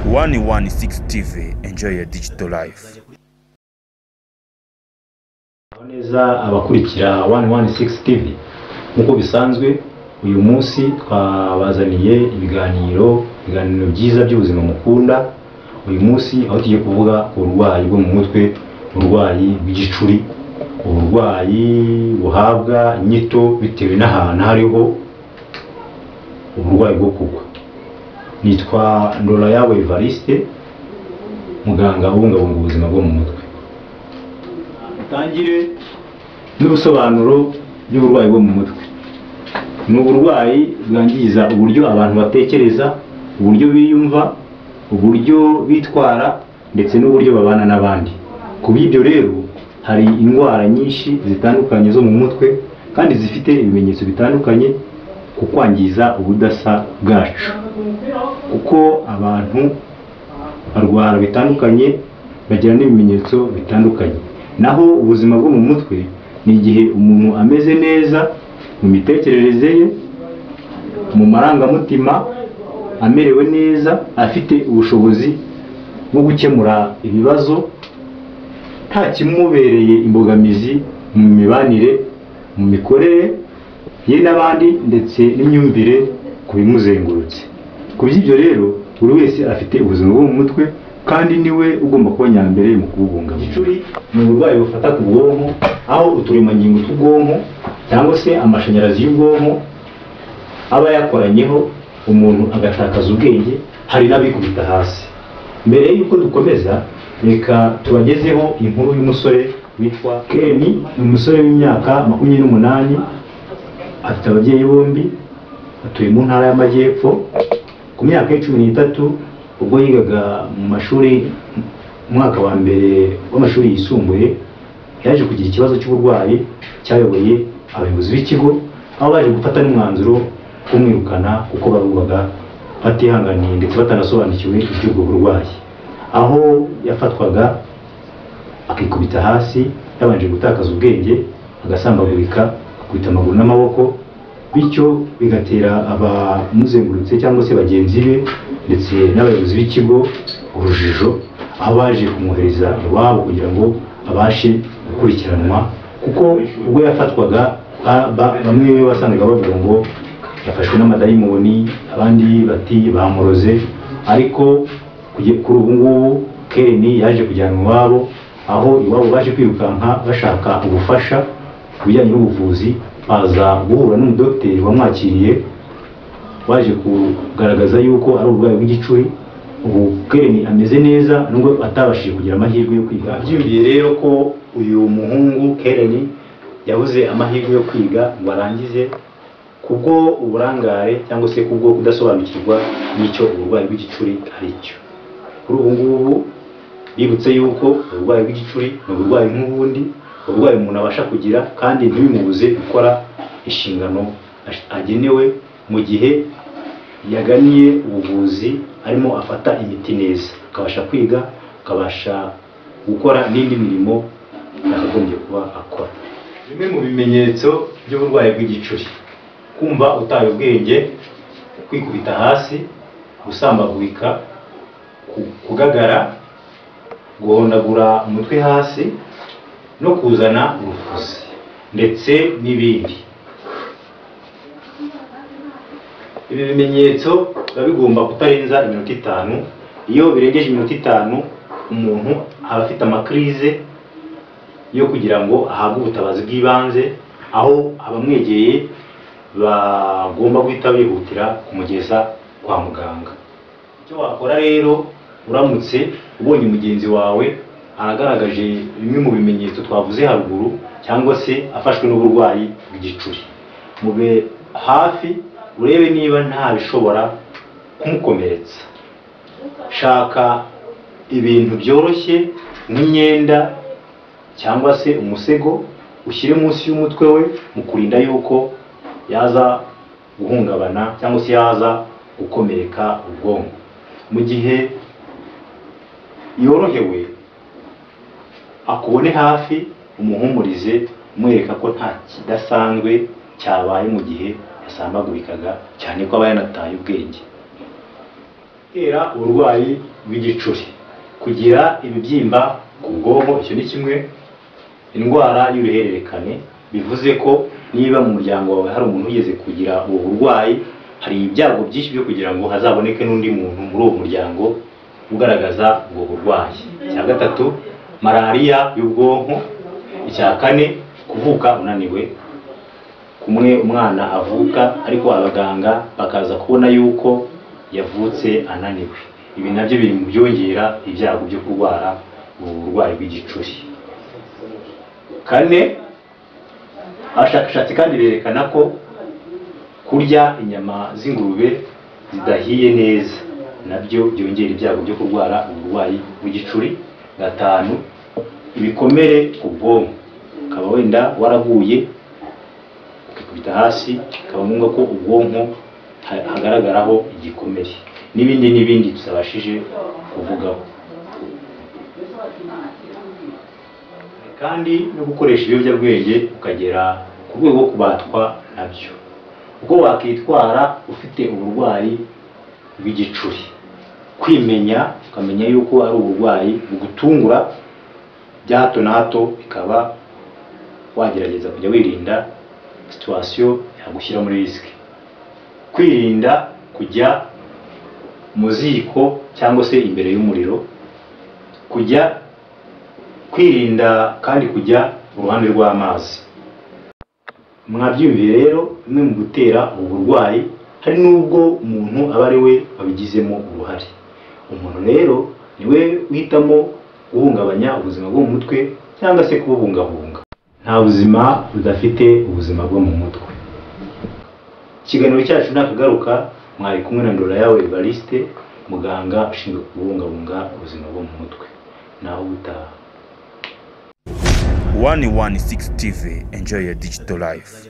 116 TV, enjoy your digital life. Neza abakurikira 116 TV, nkuko bisanzwe uyu munsi twabazaniye ibiganiro byiza by'ubuzima mukunda. Uyu munsi aho tugiye kuvuga uburwayi bwo mu mutwe, uburwayi bw'igicuri, uburwayi buhabwa inyito bitewe n'ahantu hariho uburwayi bwo kugwa. Nitwa Ndorayabo Evariste, muganga ubungabunga ubuzima bwo mu mutwe. Tangire n'ubusobanuro by'uburwayi bwo mu mutwe. Ni uburwayi bwangiza uburyo abantu batekereza, uburyo biyumva, uburyo bitwara ndetse n'uburyo babana n'abandi. Ku bw'ibyo rero hari indwara nyinshi zitandukanye zo mu mutwe kandi zifite ibimenyetso bitandukanye ku kwangiza ubudasa bwacu, kuko abantu barwara bitandukanye bagira n'ibimenyetso bitandukanye. Naho ubuzima bwo mu mutwe ni igihe umuntu ameze neza mu mitekerereze ye, mu marangamutima, amerewe neza, afite ubushobozi bwo gukemura ibibazo, nta kimubereye imbogamizi mu mibanire, mu mikorere ye n'abandi ndetse n'imyumvire ku bimuzengurutse. Ku by'ibyo rero buri wese afite ubuzima bwo mu mutwe kandi niwe ugomba kuba nyambere mu kububungabunga. Igicuri ni uburwayi bufata ku bwonko, aho uturemangingo tw'ubwonko cyangwa se amashanyarazi y'ubwonko aba yakoranyeho, umuntu agatakaza ubwenge, hari n'abikubita hasi. Mbere y'uko dukomeza, reka tubagezeho inkuru y'umusore witwa Ken. Ni umusore w'imyaka 28, afite ababyeyi bombi, atuye mu ntara y'Amajyepfo. Ku myaka 13 ubwo yigaga mu mashuri umwaka wa mbere w'amashuri yisumbuye, yaje kugira ikibazo cy'uburwayi cyayoboye abayobozi b'ikigo, aho baje gufata n'umwanzuro kumwirukana kuko barubaga batihanganiye ndetse batanasobanukiwe iby'ubwo burwayi. Aho yafatwaga akikubita hasi, yabanje gutakaza ubwenge, agasambagurika, akubita amaguru n'amaboko, bityo bigatera abamuzengurutse cyangwa se bagenzi be ndetse n'abayobozi b'ikigo urujijo, aho baje kumwohereza iwabo kugira ngo abashe gukurikiranwa, kuko ubwo yafatwaga bamwe basangaga bavuga ngo yafashwe n'amadayimoni, abandi bati bamuroze. Ariko kuri ubu ngubu Ken yaje kujyanwa iwabo, aho iwabo baje kwirukanka bashaka ubufasha ku bijyanye n'ubuvuzi, baza guhura n'umudokiteri wamwakiriye waje kugaragaza yuko ari uburwayi bw'igicuri. Ubu Ken ameze neza nubwo atabashije kugira amahirwe yo kwiga. Byumviye rero ko uyu muhungu Ken yabuze amahirwe yo kwiga ngo arangize kubwo uburangare cyangwa se kubwo kudasobanukirwa n'icyo uburwayi bw'igicuri ari cyo. Kuri ubu ngubu bibutse yuko uburwayi bw'igicuri ni uburwayi nk'ubundi, uburwayi umuntu abasha kugira kandi ntibimubuze gukora inshingano agenewe mu gihe yaganiye ubuvuzi, arimo afata imiti neza, akabasha kwiga, akabasha gukora n'indi mirimo yakagombye kuba akora. Bimwe mu bimenyetso by'uburwayi bw'igicuri: kumva utaye ubwenge, kwikubita hasi, gusambagurika, kugagara, guhondagura umutwe hasi no kuzana urufuzi ndetse n'ibindi. Ibi bimenyetso biba bigomba kutarenza iminota 5. Iyo birengeje iminota 5, umuntu aba afite amakrize yo kugira ngo ahabwe ubutabazi bw'ibanze, aho abamwegeye bagomba guhita bihutira kumugeza kwa muganga. Icyo wakora rero uramutse ubonye mugenzi wawe aragaragaje bimwe mu bimenyetso twavuze haruguru cyangwa se afashwe n'uburwayi bw'igicuri, mube hafi urebe niba nta bishobora kumukomeretsa. Shaka ibintu byoroshye nk'imyenda cyangwa se umusego, ushyire munsi y'umutwe we mu kurinda yuko yaza guhungabana cyangwa se yaza gukomereka ubwonko. Mu gihe yorohewe, akubone hafi, umuhumurize, umwereka ko nta kidasanzwe cyabaye mu gihe yasambagurikaga, cyane ko aba yanataye ubwenge. Gutera uburwayi bw'igicuri, kugira ibibyimba ku bwonko, icyo ni kimwe. Indwara y'uruhererekane, bivuze ko niba mu muryango wawe hari umuntu ugeze kugira ubu burwayi, hari ibyago byinshi byo kugira ngo hazaboneke n'undi muntu muri uwo muryango ugaragaza ubwo burwayi. Icya gatatu, malariya y'ubwonko. Icya kane, kuvuka unaniwe, kumwe umwana avuka ariko abaganga bakaza kubona yuko yavutse ananiwe. Ibi nabyo biri mu byongera ibyago byo kurwara ubu burwayi bw'igicuri. Kane, abashakashatsi kandi berekana ko kurya inyama z'ingurube zidahiye neza nabyo byongera ibyago byo kurwara uburwayi bw'igicuri. Gatanu, ibikomere ku bwonko, ukaba wenda waraguye ukikubita hasi, ukaba ngombwa ko ubwonko hagaragaraho igikomere, n'ibindi tutabashije kuvugaho. Kandi no gukoresha ibiyobyabwenge ukagera ku rwego rwo kubatwa nabyo. Uko wakitwara ufite uburwayi bw'igicuri, kwimenya ukamenya yuko ari uburwayi bugutungura bya hato na hato, bikaba wagerageza kujya wirinda situation yagushyira muri risike. Kwirinda kujya mu ziko cyangwa se imbere y'umuriro, kwirinda kandi kujya mu ruhande rw'amazi. Mwabyumviye rero, bimwe mu gutera ubu burwayi hari n'ubwo umuntu aba ari we wabigizemo uruhare. Umuntu rero niwe uhitamo guhungabanya ubuzima bwo mu mutwe cyangwa se kububungabunga. Nta buzima budafite ubuzima bwo mu mutwe. Ikiganiro cyacu nakagaruka, mwari kumwe na Ndolayawe Evariste, muganga ushinzwe kubungabunga ubuzima bwo mu mutwe. Naho gutaha. 116 TV, enjoy your digital life.